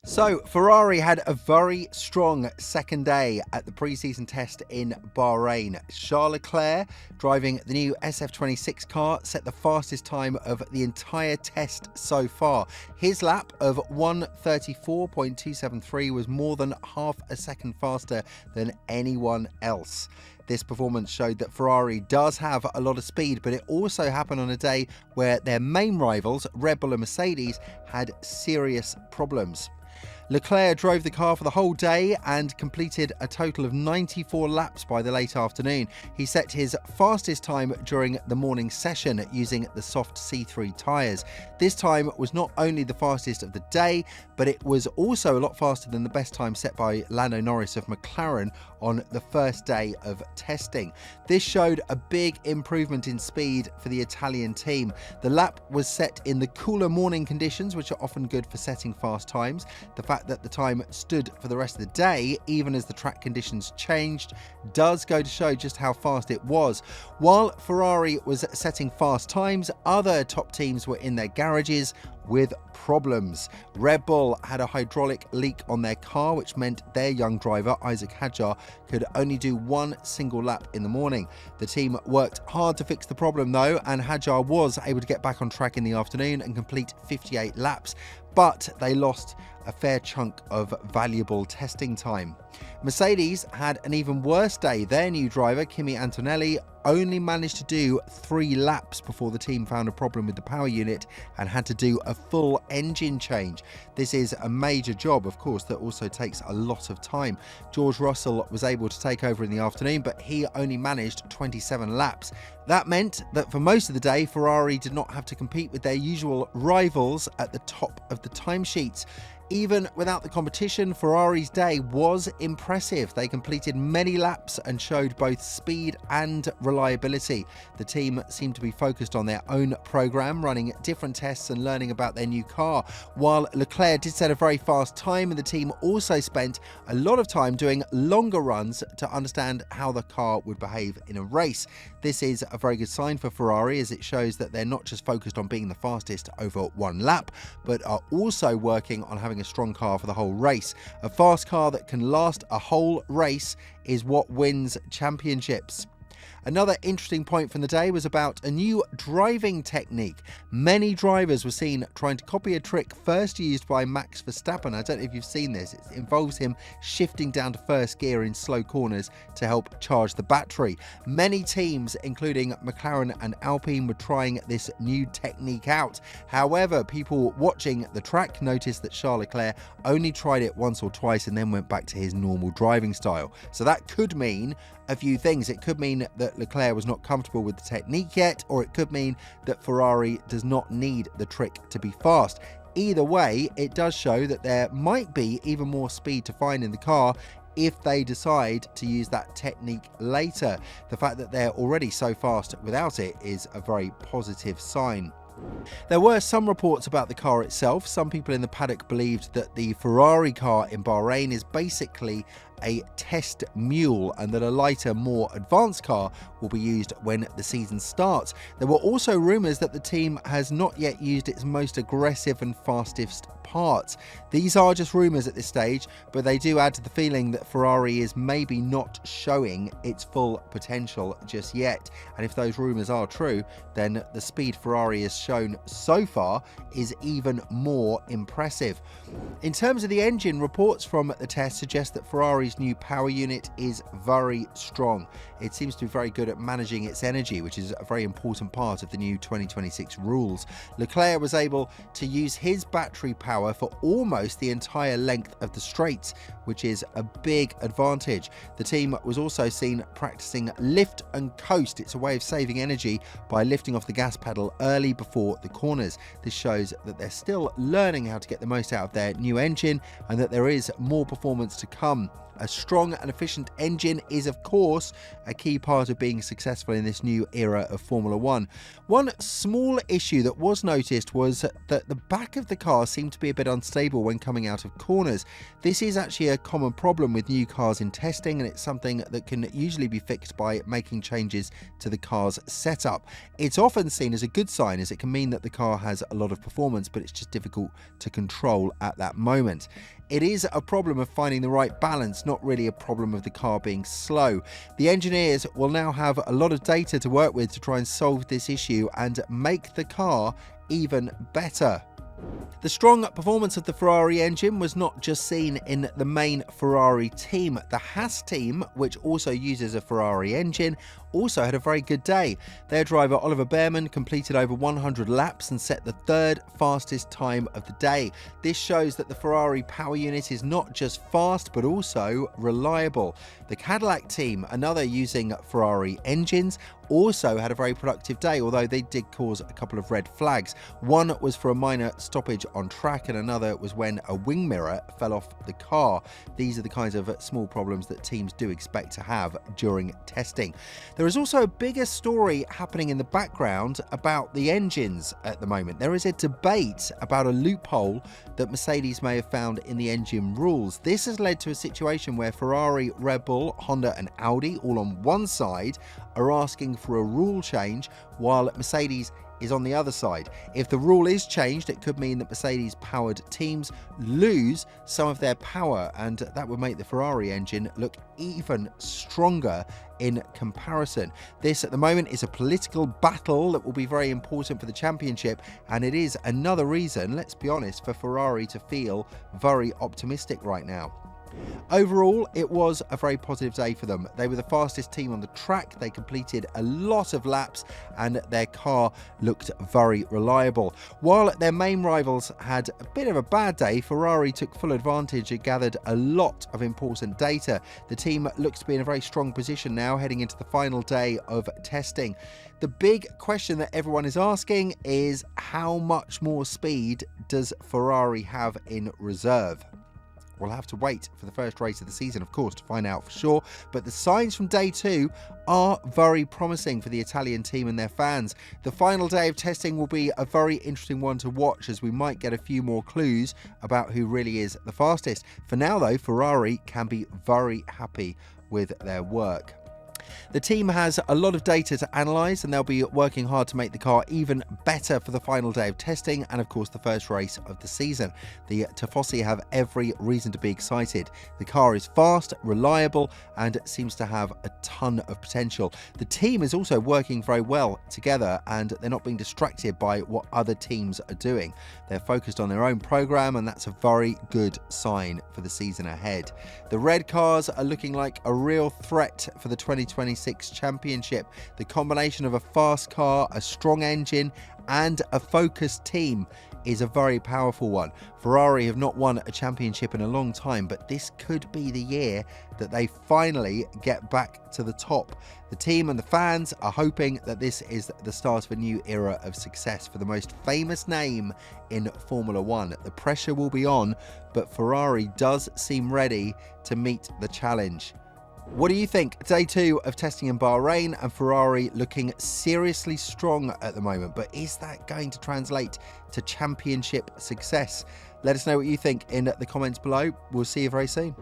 So, Ferrari had a very strong second day at the pre-season test in Bahrain. Charles Leclerc, driving the new SF26 car, set the fastest time of the entire test so far. His lap of 1:34.273 was more than half a second faster than anyone else. This performance showed that Ferrari does have a lot of speed, but it also happened on a day where their main rivals, Red Bull and Mercedes, had serious problems. Leclerc drove the car for the whole day and completed a total of 94 laps by the late afternoon. He set his fastest time during the morning session using the soft C3 tyres. This time was not only the fastest of the day, but it was also a lot faster than the best time set by Lando Norris of McLaren on the first day of testing. This showed a big improvement in speed for the Italian team. The lap was set in the cooler morning conditions, which are often good for setting fast times. The fact that the time stood for the rest of the day, even as the track conditions changed, does go to show just how fast it was. While Ferrari was setting fast times, other top teams were in their garages with problems. Red Bull had a hydraulic leak on their car, which meant their young driver, Isaac Hadjar, could only do one single lap in the morning. The team worked hard to fix the problem though, and Hadjar was able to get back on track in the afternoon and complete 58 laps, but they lost a fair chunk of valuable testing time. Mercedes had an even worse day. Their new driver, Kimi Antonelli, only managed to do 3 laps before the team found a problem with the power unit and had to do a full engine change. This is a major job, of course, that also takes a lot of time. George Russell was able to take over in the afternoon, but he only managed 27 laps. That meant that for most of the day, Ferrari did not have to compete with their usual rivals at the top of the timesheets. Even without the competition, Ferrari's day was impressive. They completed many laps and showed both speed and reliability. The team seemed to be focused on their own program, running different tests and learning about their new car. While Leclerc did set a very fast time, and the team also spent a lot of time doing longer runs to understand how the car would behave in a race. This is a very good sign for Ferrari, as it shows that they're not just focused on being the fastest over one lap, but are also working on having a strong car for the whole race. A fast car that can last a whole race is what wins championships. Another interesting point from the day was about a new driving technique. Many drivers were seen trying to copy a trick first used by Max Verstappen. I don't know if you've seen this. It involves him shifting down to first gear in slow corners to help charge the battery. Many teams, including McLaren and Alpine, were trying this new technique out. However, people watching the track noticed that Charles Leclerc only tried it once or twice and then went back to his normal driving style. So that could mean a few things. It could mean that Leclerc was not comfortable with the technique yet, or it could mean that Ferrari does not need the trick to be fast. Either way, it does show that there might be even more speed to find in the car if they decide to use that technique later. The fact that they're already so fast without it is a very positive sign. There were some reports about the car itself. Some people in the paddock believed that the Ferrari car in Bahrain is basically a test mule, and that a lighter, more advanced car will be used when the season starts. There were also rumours that the team has not yet used its most aggressive and fastest parts. These are just rumours at this stage, but they do add to the feeling that Ferrari is maybe not showing its full potential just yet. And if those rumours are true, then the speed Ferrari has shown so far is even more impressive. In terms of the engine, reports from the test suggest that Ferrari's new power unit is very strong. It seems to be very good at managing its energy, which is a very important part of the new 2026 rules. Leclerc was able to use his battery power for almost the entire length of the straights, which is a big advantage. The team was also seen practicing lift and coast. It's a way of saving energy by lifting off the gas pedal early before the corners. This shows that they're still learning how to get the most out of their new engine and that there is more performance to come. A strong and efficient engine is, of course, a key part of being successful in this new era of Formula One. One small issue that was noticed was that the back of the car seemed to be a bit unstable when coming out of corners. This is actually a common problem with new cars in testing, and it's something that can usually be fixed by making changes to the car's setup. It's often seen as a good sign, as it can mean that the car has a lot of performance, but it's just difficult to control at that moment. It is a problem of finding the right balance, not really a problem of the car being slow. The engineers will now have a lot of data to work with to try and solve this issue and make the car even better. The strong performance of the Ferrari engine was not just seen in the main Ferrari team. The Haas team, which also uses a Ferrari engine, also had a very good day. Their driver Oliver Bearman completed over 100 laps and set the third fastest time of the day. This shows that the Ferrari power unit is not just fast but also reliable. The Cadillac team, another using Ferrari engines, also had a very productive day, although they did cause a couple of red flags. One was for a minor stoppage on track, and another was when a wing mirror fell off the car. These are the kinds of small problems that teams do expect to have during testing. There is also a bigger story happening in the background about the engines at the moment. There is a debate about a loophole that Mercedes may have found in the engine rules. This has led to a situation where Ferrari, Red Bull, Honda and Audi, all on one side, are asking for a rule change, while Mercedes is on the other side. If the rule is changed, it could mean that Mercedes-powered teams lose some of their power, and that would make the Ferrari engine look even stronger in comparison. This at the moment is a political battle that will be very important for the championship, and it is another reason, let's be honest, for Ferrari to feel very optimistic right now. Overall, it was a very positive day for them. They were the fastest team on the track. They completed a lot of laps and their car looked very reliable. While their main rivals had a bit of a bad day, Ferrari took full advantage and gathered a lot of important data. The team looks to be in a very strong position now heading into the final day of testing. The big question that everyone is asking is, how much more speed does Ferrari have in reserve? We'll have to wait for the first race of the season, of course, to find out for sure. But the signs from day 2 are very promising for the Italian team and their fans. The final day of testing will be a very interesting one to watch, as we might get a few more clues about who really is the fastest. For now, though, Ferrari can be very happy with their work. The team has a lot of data to analyse, and they'll be working hard to make the car even better for the final day of testing and, of course, the first race of the season. The Tifosi have every reason to be excited. The car is fast, reliable, and seems to have a ton of potential. The team is also working very well together, and they're not being distracted by what other teams are doing. They're focused on their own programme, and that's a very good sign for the season ahead. The red cars are looking like a real threat for the 2026 championship. The combination of a fast car, a strong engine and a focused team is a very powerful one. Ferrari have not won a championship in a long time, but this could be the year that they finally get back to the top. The team and the fans are hoping that this is the start of a new era of success for the most famous name in Formula One. The pressure will be on, but Ferrari does seem ready to meet the challenge. What do you think? Day 2 of testing in Bahrain, and Ferrari looking seriously strong at the moment, but is that going to translate to championship success? Let us know what you think in the comments below. We'll see you very soon.